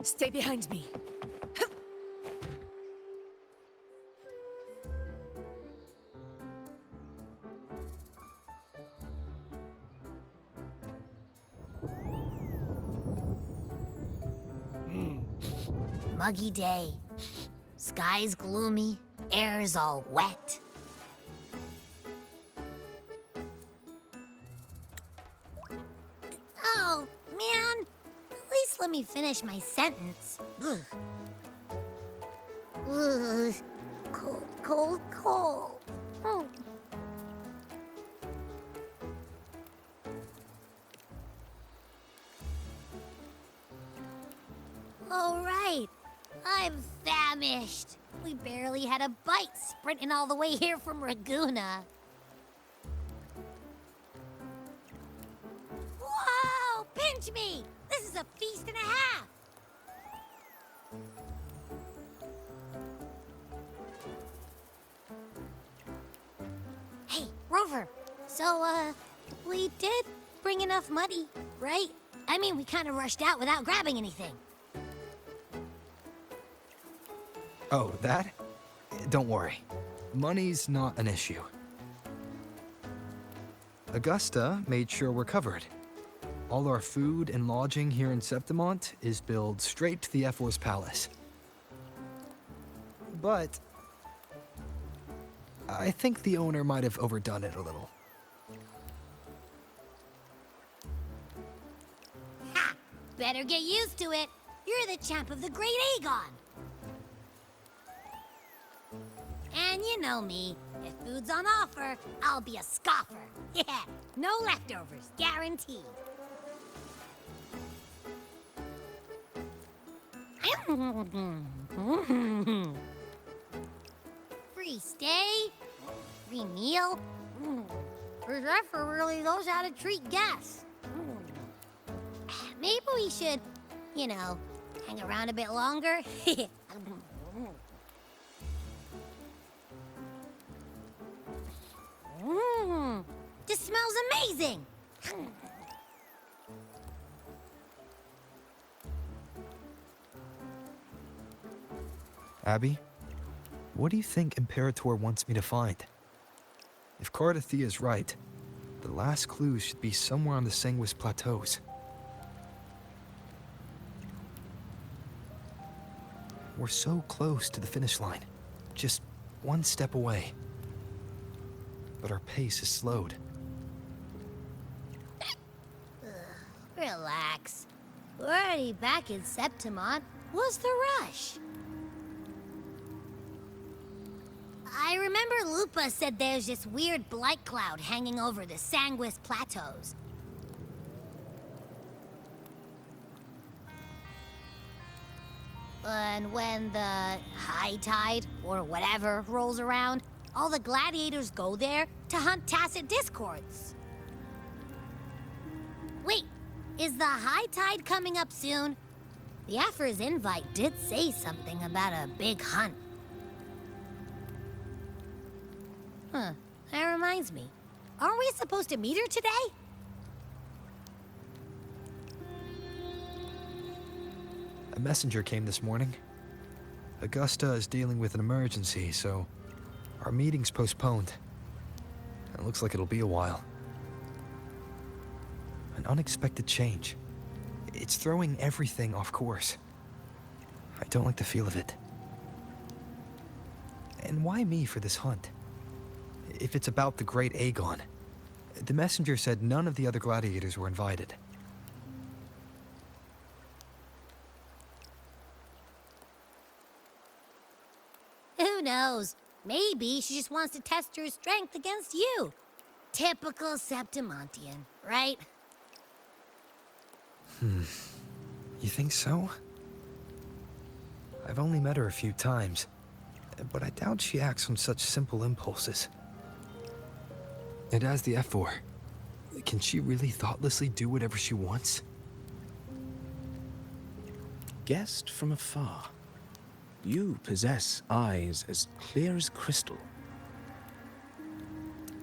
Stay behind me. Muggy day. Sky's gloomy, air's all wet. Oh, man. At least let me finish my sentence. Ugh. Ugh. Cold, cold, cold. Oh. All right. I'm famished. We barely had a bite sprinting all the way here from Laguna. Whoa! Pinch me! This is a feast and a half! Hey, Rover. So, we did bring enough money, right? I mean, we kind of rushed out without grabbing anything. Oh, that? Don't worry. Money's not an issue. Augusta made sure we're covered. All our food and lodging here in Septimont is billed straight to the F4's palace. But I think the owner might have overdone it a little. Ha! Better get used to it. You're the champ of the Great Aegon. And you know me. If food's on offer, I'll be a scoffer. Yeah, no leftovers, guaranteed. Free stay, free meal. The chef really knows how to treat guests. Maybe we should, hang around a bit longer. This smells amazing! Abby, what do you think Imperator wants me to find? If Cardathia is right, the last clues should be somewhere on the Sanguis Plateaus. We're so close to the finish line, just one step away. But our pace is slowed. Relax. We're already back in Septimont. What's the rush? I remember Lupa said there's this weird blight cloud hanging over the Sanguis Plateaus. And when the high tide, or whatever, rolls around, all the gladiators go there to hunt tacit discords. Wait, is the high tide coming up soon? The Afra's invite did say something about a big hunt. Huh, that reminds me. Aren't we supposed to meet her today? A messenger came this morning. Augusta is dealing with an emergency, so our meeting's postponed. It looks like it'll be a while. An unexpected change. It's throwing everything off course. I don't like the feel of it. And why me for this hunt? If it's about the Great Aegon. The messenger said none of the other gladiators were invited. Who knows? Maybe she just wants to test her strength against you. Typical Septimontian, right? You think so? I've only met her a few times, but I doubt she acts on such simple impulses. And as the F4, can she really thoughtlessly do whatever she wants? Guessed from afar, you possess eyes as clear as crystal.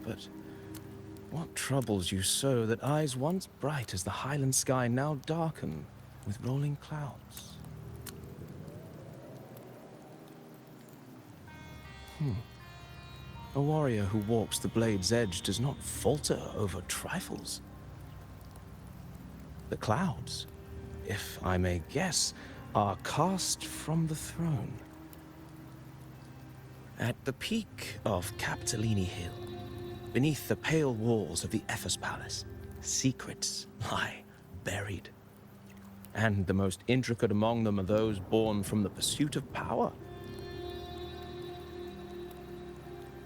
But what troubles you so that eyes once bright as the highland sky now darken with rolling clouds? A warrior who walks the blade's edge does not falter over trifles. The clouds, if I may guess, are cast from the throne. At the peak of Capitolini Hill, beneath the pale walls of the Ephes Palace, secrets lie buried. And the most intricate among them are those born from the pursuit of power.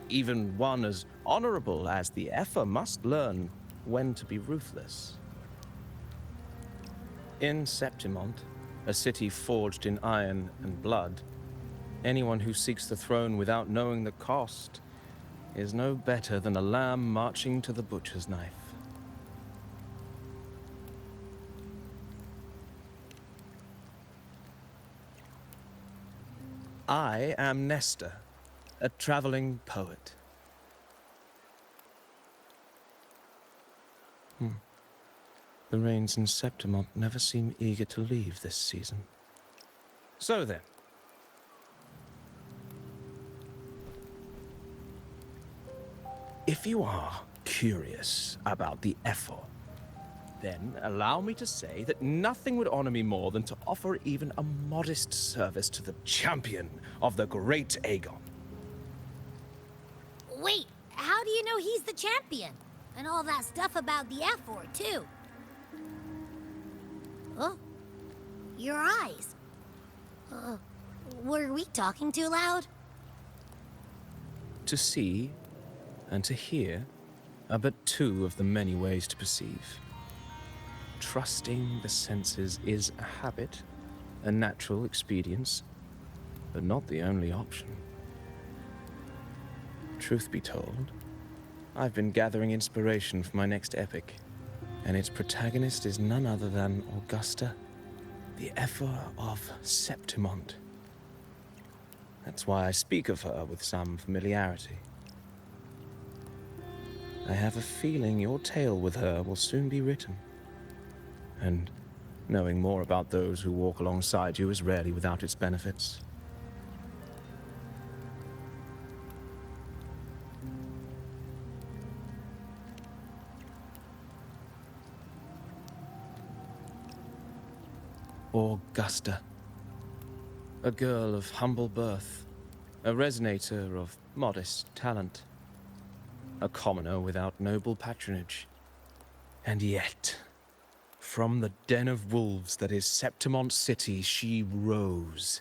Even one as honorable as the Epher must learn when to be ruthless. In Septimont, a city forged in iron and blood, anyone who seeks the throne without knowing the cost is no better than a lamb marching to the butcher's knife. I am Nestor, a traveling poet. The rains in Septimont never seem eager to leave this season. So then. If you are curious about the Epher, then allow me to say that nothing would honor me more than to offer even a modest service to the champion of the great Aegon. Wait, how do you know he's the champion? And all that stuff about the F-Word, too. Oh, your eyes. Were we talking too loud? To see and to hear are but two of the many ways to perceive. Trusting the senses is a habit, a natural expedience, but not the only option. Truth be told, I've been gathering inspiration for my next epic, and its protagonist is none other than Augusta, the Epher of Septimont. That's why I speak of her with some familiarity. I have a feeling your tale with her will soon be written. And knowing more about those who walk alongside you is rarely without its benefits. Augusta. A girl of humble birth, a resonator of modest talent, a commoner without noble patronage. And yet, from the den of wolves that is Septimont City, she rose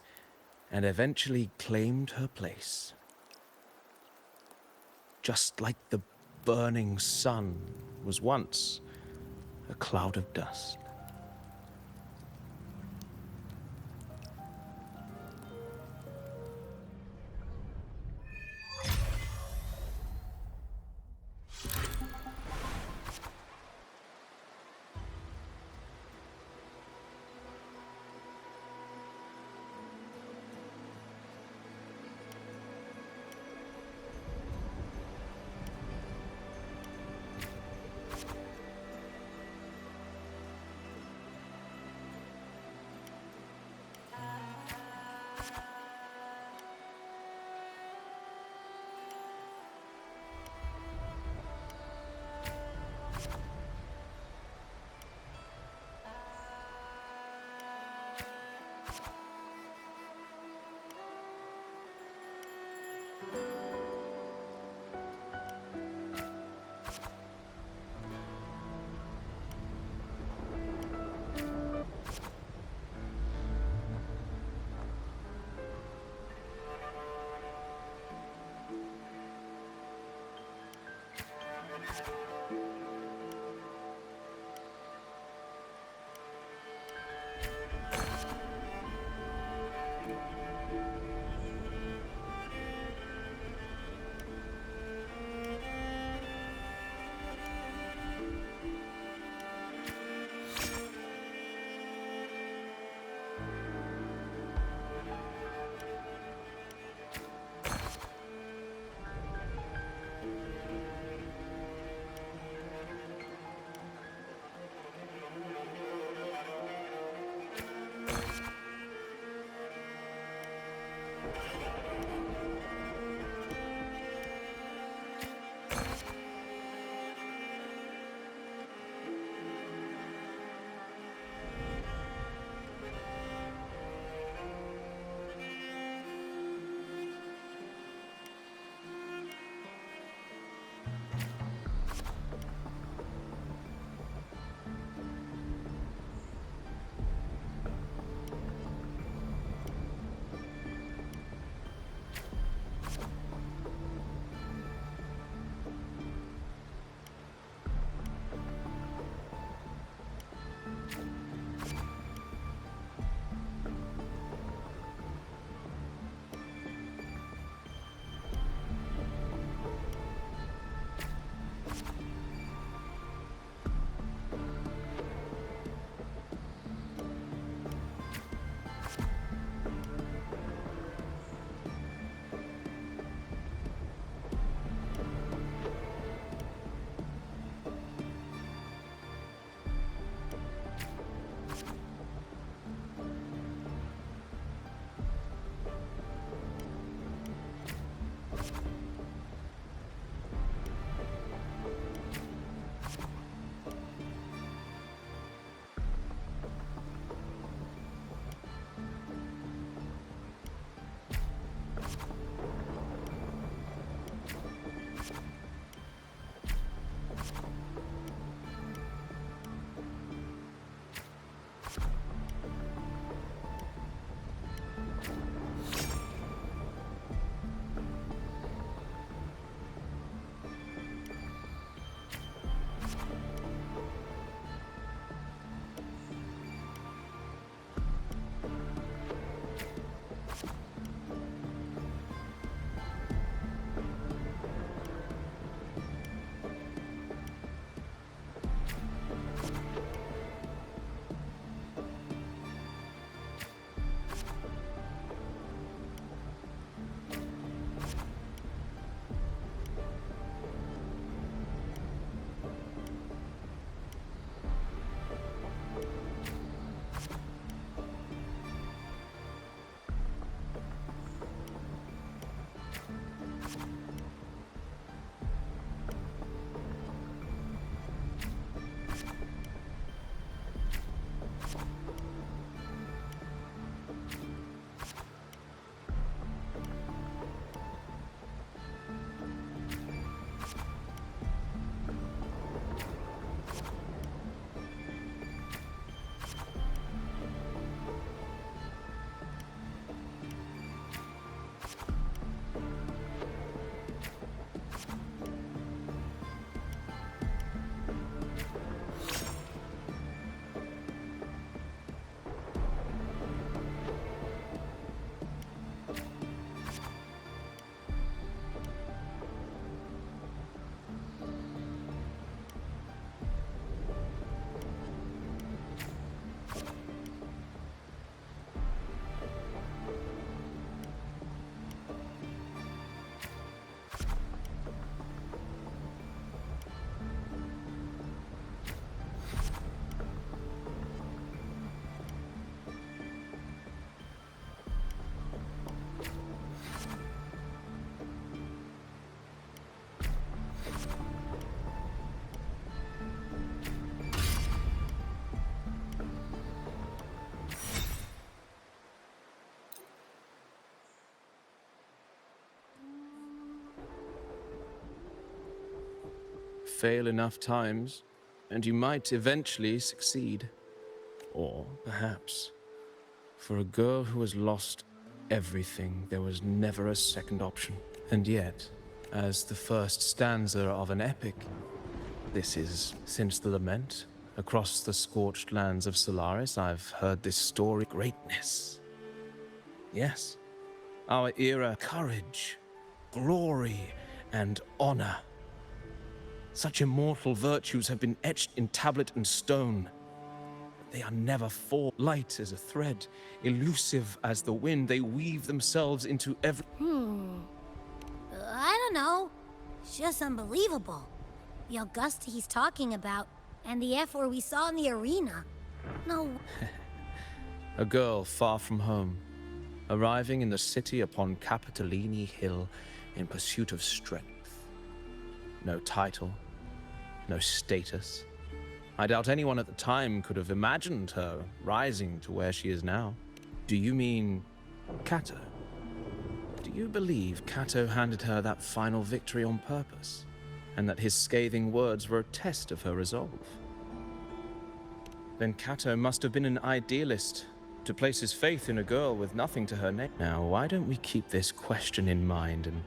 and eventually claimed her place. Just like the burning sun was once a cloud of dust. fail enough times, and you might eventually succeed. Or perhaps, for a girl who has lost everything, there was never a second option. And yet, as the first stanza of an epic, this is since the lament, across the scorched lands of Solaris, I've heard this story of greatness. Yes, our era, courage, glory, and honor. Such immortal virtues have been etched in tablet and stone. They are never fall. Light as a thread, elusive as the wind, they weave themselves into every... I don't know. It's just unbelievable. The Augusta he's talking about, and the F4 we saw in the arena. No. A girl far from home, arriving in the city upon Capitolini Hill in pursuit of strength. No title, no status. I doubt anyone at the time could have imagined her rising to where she is now. Do you mean Cato? Do you believe Cato handed her that final victory on purpose, and that his scathing words were a test of her resolve? Then Cato must have been an idealist, to place his faith in a girl with nothing to her name. Now, why don't we keep this question in mind and...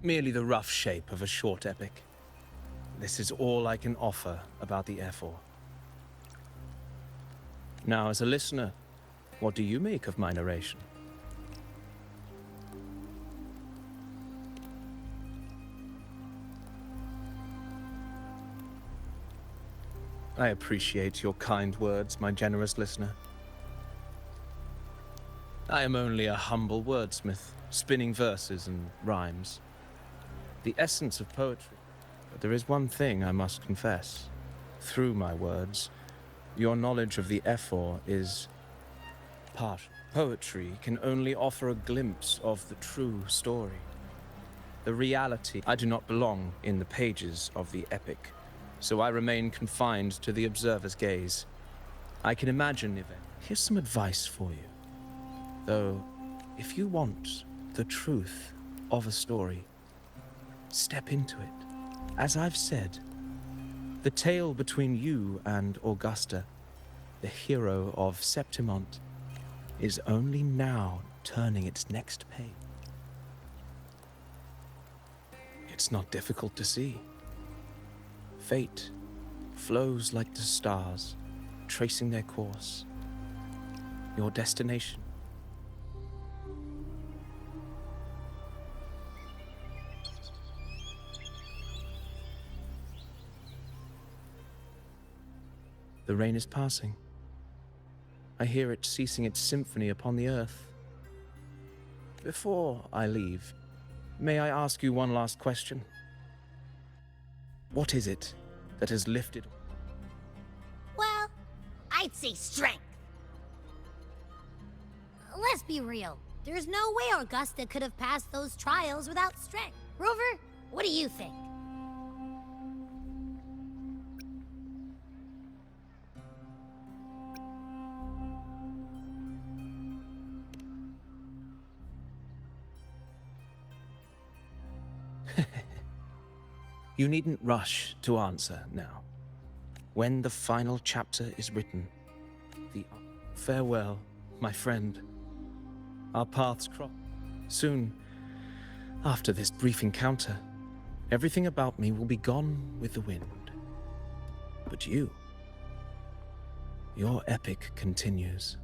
merely the rough shape of a short epic. This is all I can offer about the F4. Now, as a listener, what do you make of my narration? I appreciate your kind words, my generous listener. I am only a humble wordsmith, spinning verses and rhymes. The essence of poetry. But there is one thing I must confess. Through my words, your knowledge of the F4 is partial. Poetry can only offer a glimpse of the true story. The reality. I do not belong in the pages of the epic, so I remain confined to the observer's gaze. I can imagine events. Here's some advice for you. Though, if you want the truth of a story, step into it. As I've said, the tale between you and Augusta, the hero of Septimont, is only now turning its next page. It's not difficult to see. Fate flows like the stars, tracing their course. Your destination. The rain is passing. I hear it ceasing its symphony upon the earth. Before I leave, may I ask you one last question? What is it that has lifted? Well, I'd say strength. Let's be real. There's no way Augusta could have passed those trials without strength. Rover, what do you think? You needn't rush to answer now. When the final chapter is written, farewell, my friend. Our paths cross. Soon, after this brief encounter, everything about me will be gone with the wind. But you, your epic continues.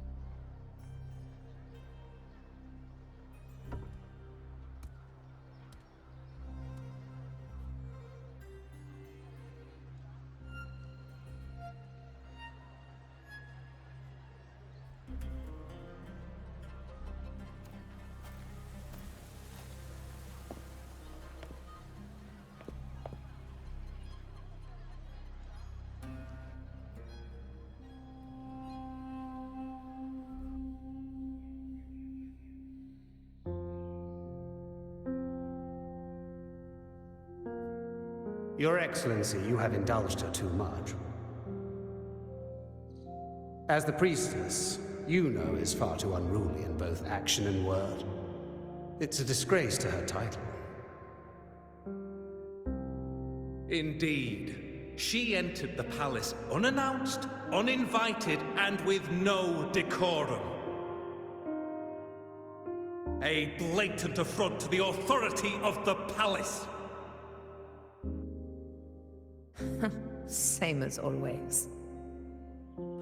Your Excellency, you have indulged her too much. As the priestess, Luno is far too unruly in both action and word. It's a disgrace to her title. Indeed. She entered the palace unannounced, uninvited, and with no decorum. A blatant affront to the authority of the palace. Same as always.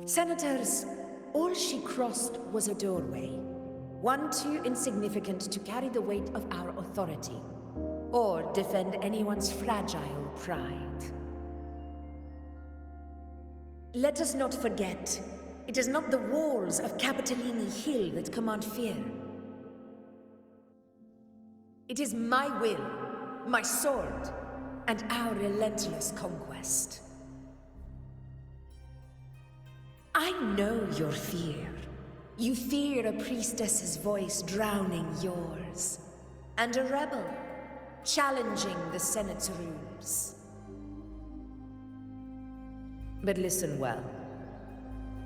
Senators, all she crossed was a doorway. One too insignificant to carry the weight of our authority, or defend anyone's fragile pride. Let us not forget, it is not the walls of Capitolini Hill that command fear. It is my will, my sword, and our relentless conquest. I know your fear. You fear a priestess's voice drowning yours, and a rebel challenging the Senate's rules. But listen well.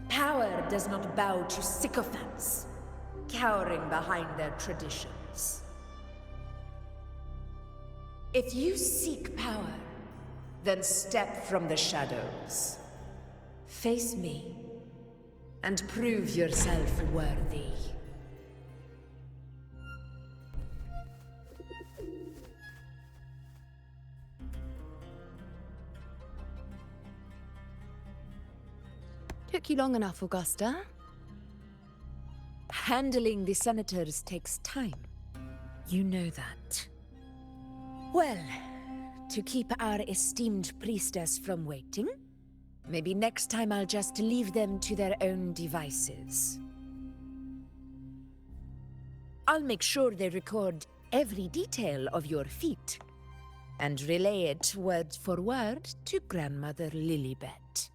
Power does not bow to sycophants, cowering behind their traditions. If you seek power, then step from the shadows. Face me, and prove yourself worthy. Took you long enough, Augusta. Handling the senators takes time. You know that. Well, to keep our esteemed priestess from waiting, maybe next time I'll just leave them to their own devices. I'll make sure they record every detail of your feat and relay it word for word to Grandmother Lilibet.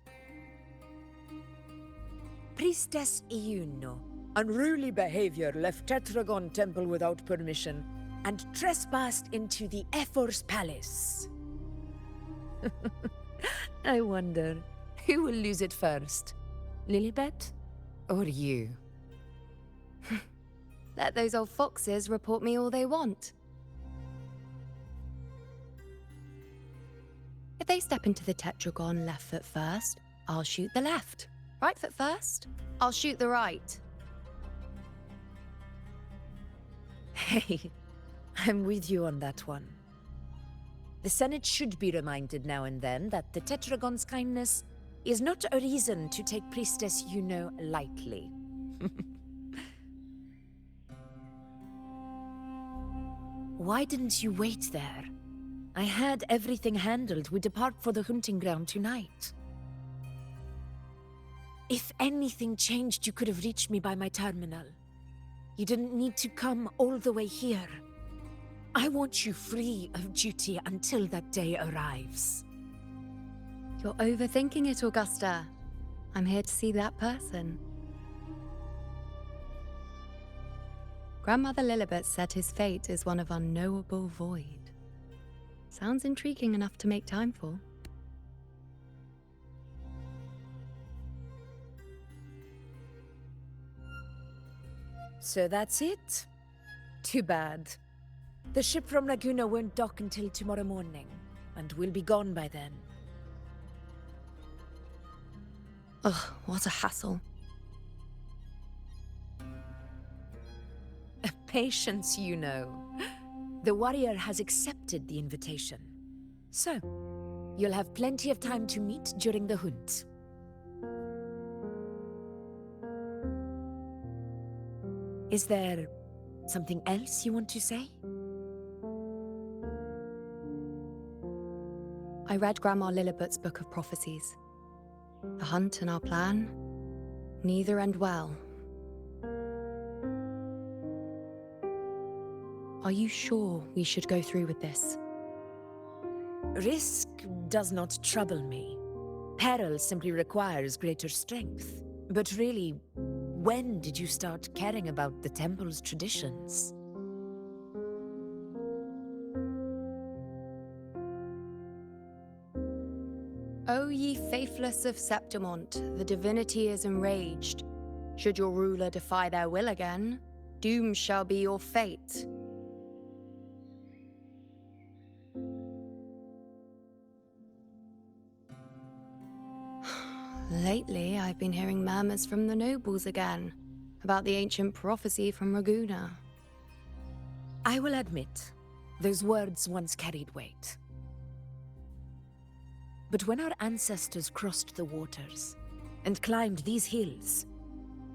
Priestess Iuno. Unruly behavior left Tetragon Temple without permission and trespassed into the Ephor's palace. I wonder, who will lose it first? Lilibet or you? Let those old foxes report me all they want. If they step into the tetragon left foot first, I'll shoot the left. Right foot first, I'll shoot the right. Hey, I'm with you on that one. The Senate should be reminded now and then that the Tetragon's kindness is not a reason to take Priestess Yuno lightly. Why didn't you wait there? I had everything handled. We depart for the hunting ground tonight. If anything changed, you could have reached me by my terminal. You didn't need to come all the way here. I want you free of duty until that day arrives. You're overthinking it, Augusta. I'm here to see that person. Grandmother Lilibet said his fate is one of unknowable void. Sounds intriguing enough to make time for. So that's it? Too bad. The ship from Laguna won't dock until tomorrow morning, and we'll be gone by then. Ugh, what a hassle. Patience, you know. The warrior has accepted the invitation. So, you'll have plenty of time to meet during the hunt. Is there something else you want to say? I read Grandma Lilibet's book of prophecies. The hunt and our plan, neither end well. Are you sure we should go through with this? Risk does not trouble me. Peril simply requires greater strength. But really, when did you start caring about the temple's traditions? O ye faithless of Septimont, the divinity is enraged. Should your ruler defy their will again, doom shall be your fate. Lately, I've been hearing murmurs from the nobles again, about the ancient prophecy from Laguna. I will admit, those words once carried weight. But when our ancestors crossed the waters and climbed these hills,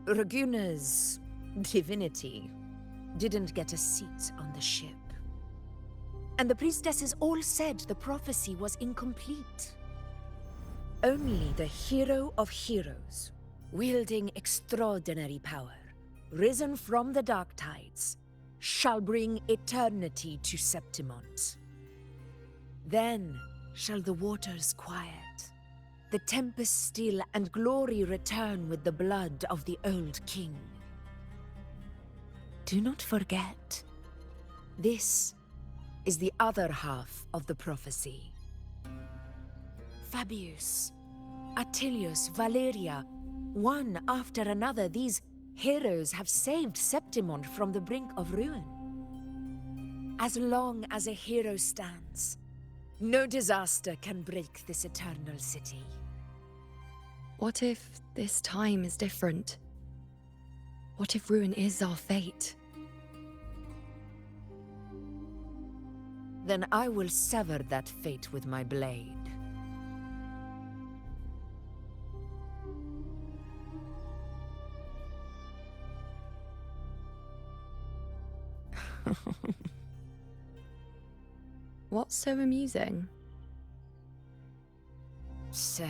Laguna's divinity didn't get a seat on the ship. And the priestesses all said the prophecy was incomplete. Only the hero of heroes, wielding extraordinary power, risen from the dark tides, shall bring eternity to Septimont. Then shall the waters quiet, the tempest still, and glory return with the blood of the old king. Do not forget, this is the other half of the prophecy. Fabius, Attilius, Valeria, one after another, these heroes have saved Septimont from the brink of ruin. As long as a hero stands, no disaster can break this eternal city. What if this time is different? What if ruin is our fate? Then I will sever that fate with my blade. What's so amusing? So,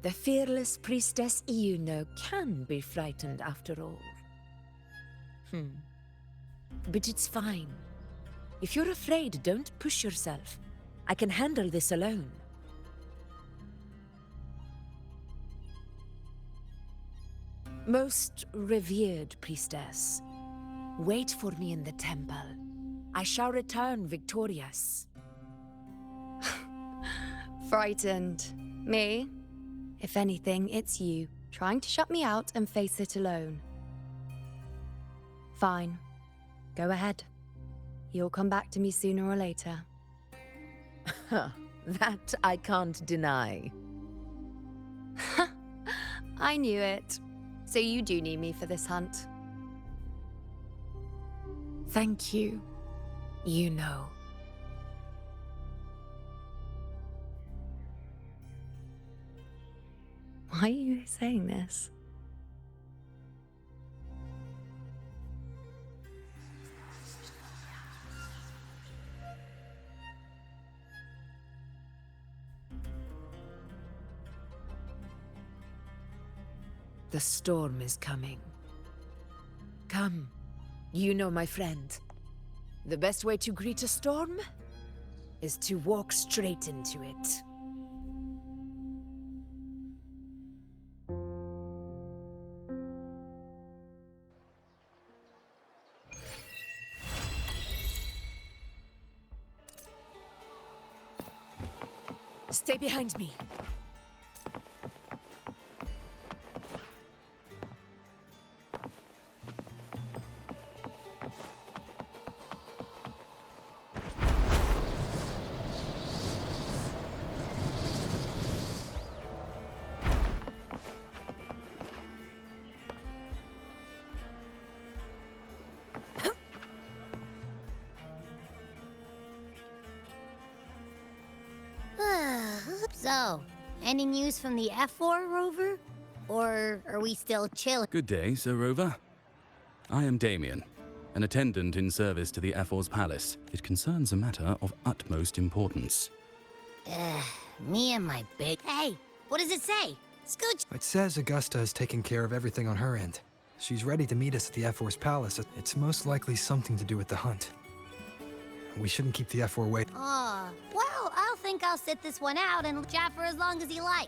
the fearless priestess Yuno can be frightened after all. But it's fine. If you're afraid, don't push yourself. I can handle this alone. Most revered priestess, wait for me in the temple. I shall return victorious. Frightened. Me? If anything, it's you, trying to shut me out and face it alone. Fine. Go ahead. You'll come back to me sooner or later. That I can't deny. I knew it. So you do need me for this hunt. Thank you. You know. Why are you saying this? The storm is coming. Come, you know my friend. The best way to greet a storm is to walk straight into it. Stay behind me. So, any news from the F4, Rover? Or are we still chilling? Good day, Sir Rover. I am Damien, an attendant in service to the F4's palace. It concerns a matter of utmost importance. Me and my big... Hey, what does it say? Scooch! It says Augusta is taking care of everything on her end. She's ready to meet us at the F4's palace. It's most likely something to do with the hunt. We shouldn't keep the F4 waiting. Well, I'll sit this one out and chat for as long as you like.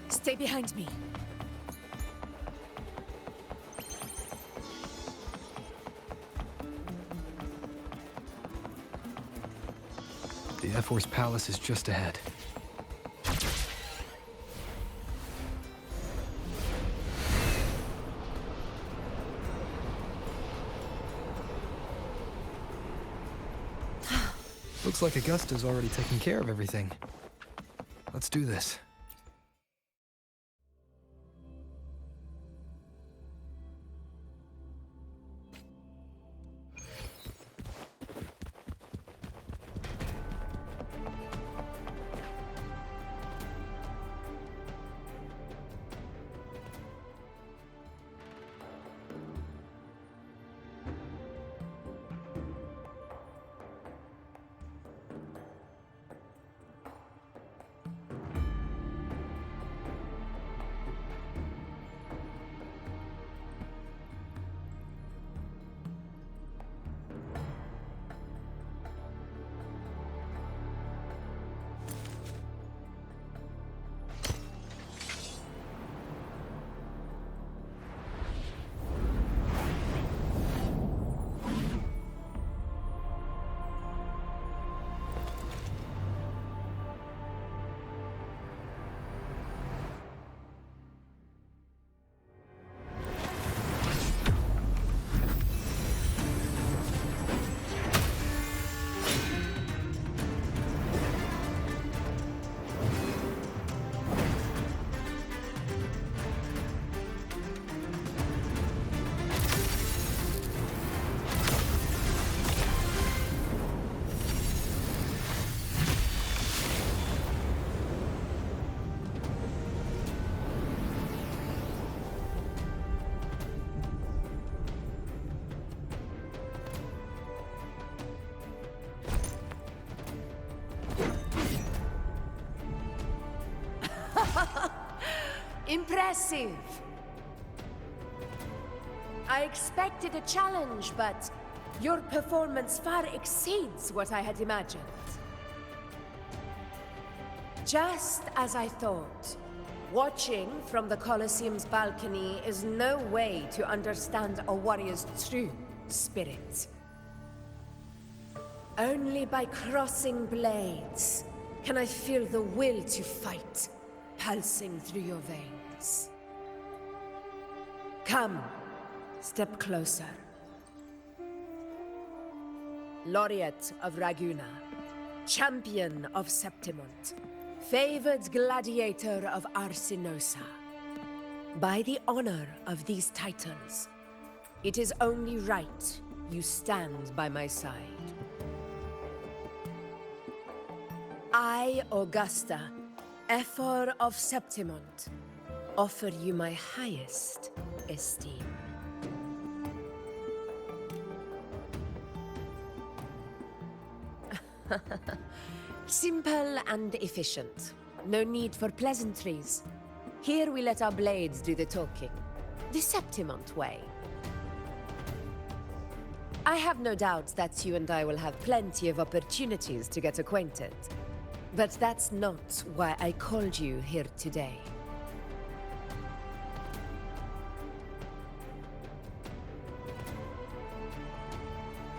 Stay behind me. The F4's palace is just ahead. Looks like Augusta's already taken care of everything. Let's do this. Impressive! I expected a challenge, but your performance far exceeds what I had imagined. Just as I thought, watching from the Colosseum's balcony is no way to understand a warrior's true spirit. Only by crossing blades can I feel the will to fight pulsing through your veins. Come, step closer. Laureate of Raguna, champion of Septimont, favored gladiator of Arsinosa. By the honor of these titles, it is only right you stand by my side. I, Augusta, Ephor of Septimont, offer you my highest esteem. Simple and efficient. No need for pleasantries. Here we let our blades do the talking. The Septimont way. I have no doubt that you and I will have plenty of opportunities to get acquainted. But that's not why I called you here today.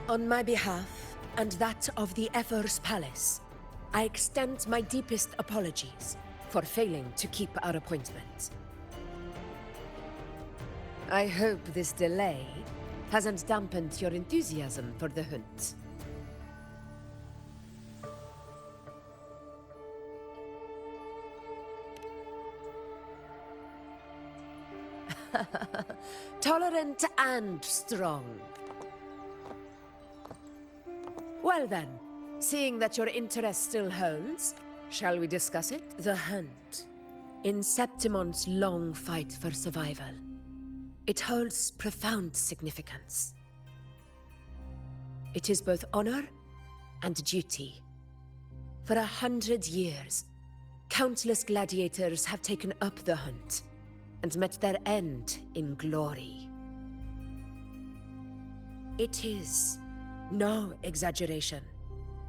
On my behalf, and that of the Ephor's Palace, I extend my deepest apologies for failing to keep our appointment. I hope this delay hasn't dampened your enthusiasm for the hunt. Tolerant and strong. Well then, seeing that your interest still holds, shall we discuss it? The hunt. In Septimont's long fight for survival, it holds profound significance. It is both honor and duty. For 100 years, countless gladiators have taken up the hunt and met their end in glory. It is no exaggeration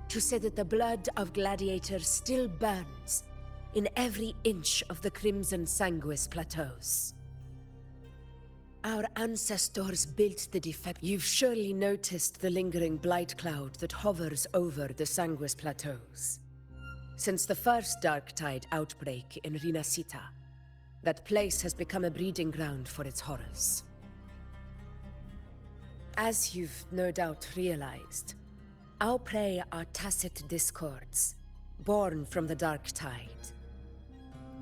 to say that the blood of gladiators still burns in every inch of the Crimson Sanguis plateaus. Our ancestors built the defect. You've surely noticed the lingering blight cloud that hovers over the Sanguis plateaus. Since the first Darktide outbreak in Rinasita, that place has become a breeding ground for its horrors. As you've no doubt realized, our prey are tacit discords, born from the Darktide.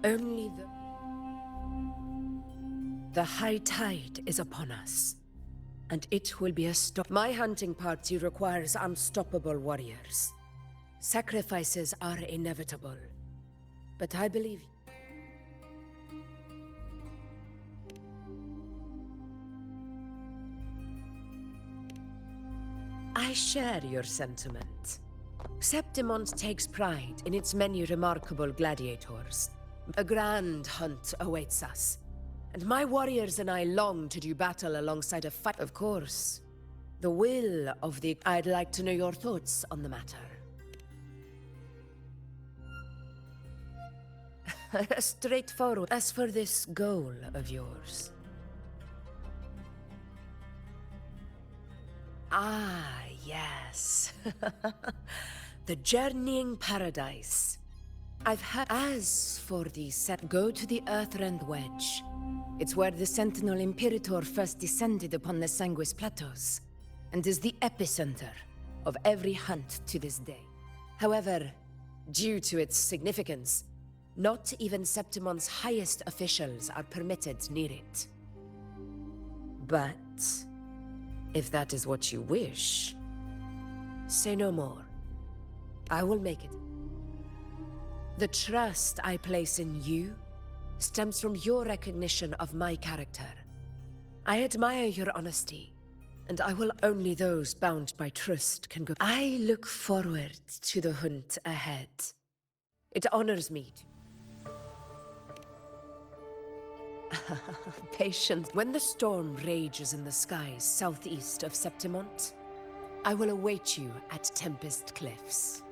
Only the high tide is upon us, and it will be a stop. My hunting party requires unstoppable warriors. Sacrifices are inevitable, but I believe I share your sentiment. Septimont takes pride in its many remarkable gladiators. A grand hunt awaits us, and my warriors and I long to do battle alongside a fight. Of course, the will of the... I'd like to know your thoughts on the matter. Straightforward. As for this goal of yours... Ah, yes. The Journeying Paradise. I've heard... As for the go to the Earthrend Wedge. It's where the Sentinel Imperator first descended upon the Sanguis Plateaus, and is the epicenter of every hunt to this day. However, due to its significance, not even Septimont's highest officials are permitted near it. But... if that is what you wish, say no more. I will make it. The trust I place in you stems from your recognition of my character. I admire your honesty, and I will only those bound by trust can go. I look forward to the hunt ahead. It honors me. Patience. When the storm rages in the skies southeast of Septimont, I will await you at Tempest Cliffs.